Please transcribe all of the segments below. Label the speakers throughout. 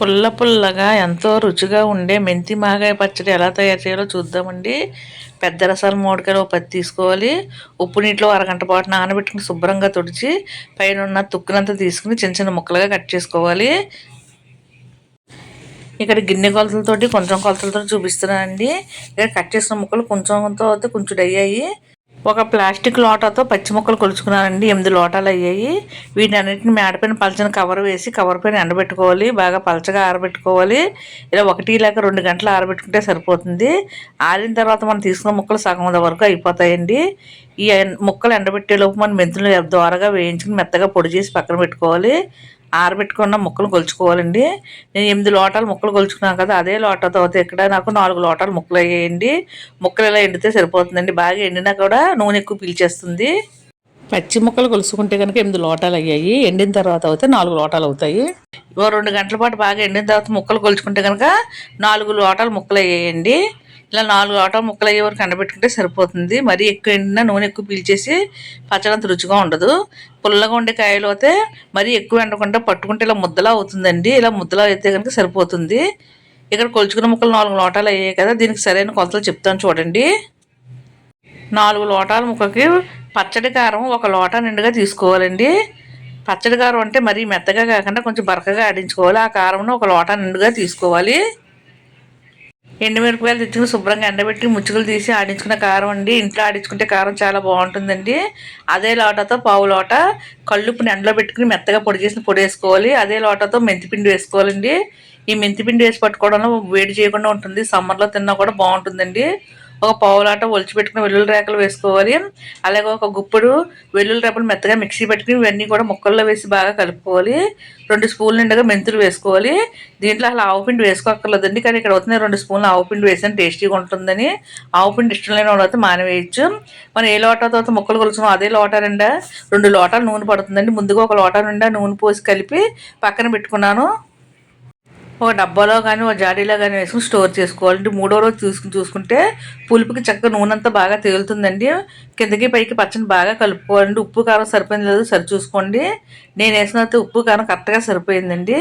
Speaker 1: పుల్ల పుల్లగా ఎంతో రుచిగా ఉండే మెంతి మాగాయ పచ్చడి ఎలా తయారు చేయాలో చూద్దామండి. పెద్ద రసాలు 3 కిలో 10 తీసుకోవాలి. ఉప్పు నీటిలో అరగంట పాటు నానబెట్టుకుని శుభ్రంగా తుడిచి పైన ఉన్న తుక్కునంతా తీసుకుని చిన్న చిన్న ముక్కలుగా కట్ చేసుకోవాలి. ఇక్కడ గిన్నె కొలతలతోటి కొంచెం కొలతలతో చూపిస్తున్నానండి. ఇక్కడ కట్ చేసిన ముక్కలు కొంచెం అయ్యాయి. ఒక ప్లాస్టిక్ లోటాతో పచ్చి ముక్కలు కొలుచుకున్నానండి. 8 లోటాలు అయ్యాయి. వీటన్నిటిని మేడపైన పలచని కవర్ వేసి కవర్ పైన ఎండబెట్టుకోవాలి. బాగా పలచగా ఆరబెట్టుకోవాలి. ఇలా 1 లేక 2 గంటలు ఆరబెట్టుకుంటే సరిపోతుంది. ఆరిన తర్వాత మనం తీసుకున్న ముక్కలు సగం వరకు అయిపోతాయండి. ఈ ముక్కలు ఎండబెట్టేలోపు మనం మెంతులు ద్వారగా వేయించుకుని మెత్తగా పొడి చేసి పక్కన పెట్టుకోవాలి. ఆరబెట్టుకున్న ముక్కలు కొలుచుకోవాలండి. నేను 8 లోటాలు ముక్కలు కొలుచుకున్నాను కదా, అదే లోటాతో అయితే ఇక్కడ నాకు 4 లోటాలు ముక్కలు అయ్యాయండి. ముక్కలు ఇలా ఎండితే సరిపోతుందండి. బాగా ఎండినా కూడా నూనె ఎక్కువ పీల్చేస్తుంది. పచ్చి ముక్కలు కొలుసుకుంటే కనుక 8 లోటాలు అయ్యాయి. ఎండిన తర్వాత అయితే 4 లోటాలు అవుతాయి. 2 గంటల పాటు బాగా ఎండిన తర్వాత ముక్కలు కొలుచుకుంటే కనుక 4 లోటాలు ముక్కలు అయ్యాయండి. ఇలా 4 లోటాలు ముక్కలు అయ్యే వరకు ఎండబెట్టుకుంటే సరిపోతుంది. మరీ ఎక్కువ ఎండినా నూనె ఎక్కువ పీల్చేసి పచ్చడి అంత రుచిగా ఉండదు. పుల్లగా ఉండే కాయలు అయితే మరీ ఎక్కువ ఎండకుండా పట్టుకుంటే ఇలా ముద్దలా అవుతుందండి. ఇలా ముద్దలా అయితే కనుక సరిపోతుంది. ఇక్కడ కొలుచుకున్న ముక్కలు 4 లోటాలు అయ్యాయి కదా, దీనికి సరైన కొలతలు చెప్తాను చూడండి. 4 లోటాల ముక్కకి పచ్చడి కారం 1 లోటా నిండుగా తీసుకోవాలండి. పచ్చడి కారం అంటే మరీ మెత్తగా కాకుండా కొంచెం బరకగా ఆడించుకోవాలి. ఆ కారంను 1 లోటా నిండుగా తీసుకోవాలి. ఎండుమిరపకాయలు తెచ్చుకుని శుభ్రంగా ఎండబెట్టి ముచ్చుకలు తీసి ఆడించుకున్న కారం అండి. ఇంట్లో ఆడించుకుంటే కారం చాలా బాగుంటుందండి. అదే లోటాతో పావు లోట కళ్ళుప్పుని ఎండలో పెట్టుకుని మెత్తగా పొడి చేసిన పొడి వేసుకోవాలి. అదే లోటాతో మెంతిపిండి వేసుకోవాలండి. ఈ మెంతిపిండి వేసి పట్టుకోవడంలో వేడి చేయకుండా ఉంటుంది. సమ్మర్లో తిన్నా కూడా బాగుంటుందండి. ఒక పావు లోట ఒలిచిపెట్టుకుని వెల్లుల్లి రేకలు వేసుకోవాలి. అలాగే ఒక గుప్పుడు వెల్లుల్లి రేపలు మెత్తగా మిక్సీ పెట్టుకుని ఇవన్నీ కూడా ముక్కల్లో వేసి బాగా కలుపుకోవాలి. 2 స్పూన్ల నిండుగా మెంతులు వేసుకోవాలి. దీంట్లో అసలు ఆవుపిండి వేసుకోక్కర్లేదండి, కానీ ఇక్కడ అవుతుంది 2 స్పూన్లు ఆవుపిండి వేసాను టేస్టీగా ఉంటుందని. ఆవుపిండి ఇష్టం లేని వాళ్ళు అయితే మానేవేయచ్చు. మనం ఏ లోటాతో ముక్కలు కొలుచున్నాం అదే లోటా నిండా 2 లోటాలు నూనె పడుతుందండి. ముందుగా 1 లోటా నిండా నూనె పోసి కలిపి పక్కన పెట్టుకున్నాను. ఒక డబ్బాలో కానీ ఒక జాడీలో కానీ వేసుకుని స్టోర్ చేసుకోవాలండి. 3వ రోజు చూసుకుంటే పులుపుకి చక్కగా నూనె అంతా బాగా తేలుతుందండి. కిందకి పైకి పచ్చని బాగా కలుపుకోవాలండి. ఉప్పు కారం సరిపోయింది లేదు సరి చూసుకోండి. నేను వేసిన ఉప్పు కారం కరెక్ట్గా సరిపోయిందండి.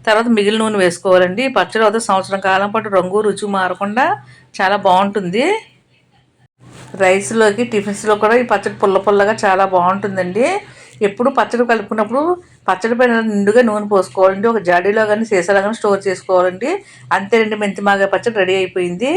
Speaker 1: తర్వాత మిగిలిన నూనె వేసుకోవాలండి. పచ్చడి అయితే సంవత్సరం కాలం పాటు రంగు రుచి మారకుండా చాలా బాగుంటుంది. రైస్లోకి టిఫిన్స్లో కూడా ఈ పచ్చడి పుల్లగా చాలా బాగుంటుందండి. ఎప్పుడు పచ్చడి కలుపుకున్నప్పుడు పచ్చడి పైన నిండుగా నూనె పోసుకోవాలండి. ఒక జాడీలో కానీ సీసాలో కానీ స్టోర్ చేసుకోవాలండి. అంతేనండి, మెంతి మాగాయ పచ్చడి రెడీ అయిపోయింది.